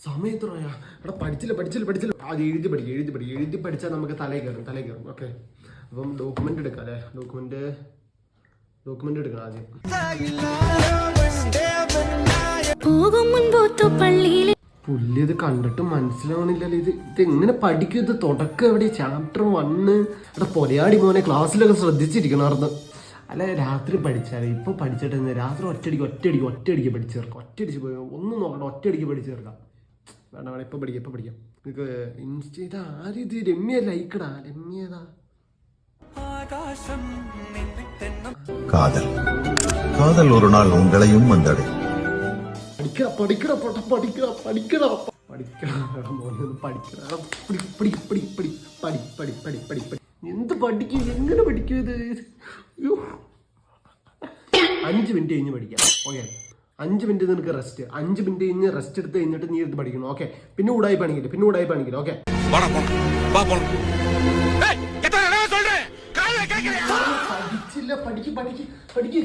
സമയം എത്രയാ? അവിടെ പഠിച്ചില്ല. അത് എഴുതി പഠിച്ചാൽ നമുക്ക് തലയിൽ കയറും. ഓക്കെ, അപ്പം ഡോക്യുമെന്റ് എടുക്കാം അല്ലേ? ഡോക്യുമെന്റ് എടുക്കണം ആദ്യം. പുല്ലിത് കണ്ടിട്ട് മനസ്സിലാവണില്ലല്ലോ. ഇത് എങ്ങനെ പഠിക്കും? ഇത് തുടക്കം എവിടെ? ചാപ്റ്റർ 1 ഇവിടെ പൊലയാടി മോനെ ക്ലാസ്സിലൊക്കെ ശ്രദ്ധിച്ചിരിക്കണമായിരുന്നു. അല്ല, രാത്രി പഠിച്ചാലേ. ഇപ്പൊ പഠിച്ചിട്ട് രാത്രി ഒറ്റയടിക്ക് പഠിച്ചേർക്കാം. ഒറ്റയടിച്ച് പോയി ഒന്നും നോക്കണ്ട, ഒറ്റയടിക്ക് പഠിച്ചേർക്കാം. വേണ്ട, ഇപ്പൊ പഠിക്കാം. നിങ്ങൾക്ക് ഇൻസ്റ്റ ഇത് ആരും ഇത് രമ്യ ലൈക്കടാ. രമ്യതാ காதல் ஒரு நாள் உங்களையும் வந்தடையும். എന്ത് പഠിക്കും? എങ്ങനെ പഠിക്കും ഇത്? 5 മിനിറ്റ് കഴിഞ്ഞ് പഠിക്കാം. ഓക്കെ, 5 മിനിറ്റ് നിനക്ക് റെസ്റ്റ്. 5 മിനിറ്റ് കഴിഞ്ഞ് റെസ്റ്റ് എടുത്ത് കഴിഞ്ഞിട്ട് നീ എടുത്ത് പഠിക്കണം. ഓക്കെ, പിന്നെ ഉടായി പണിക്കില്ല. ഓക്കെ, പഠിച്ചില്ല. പഠിക്ക്.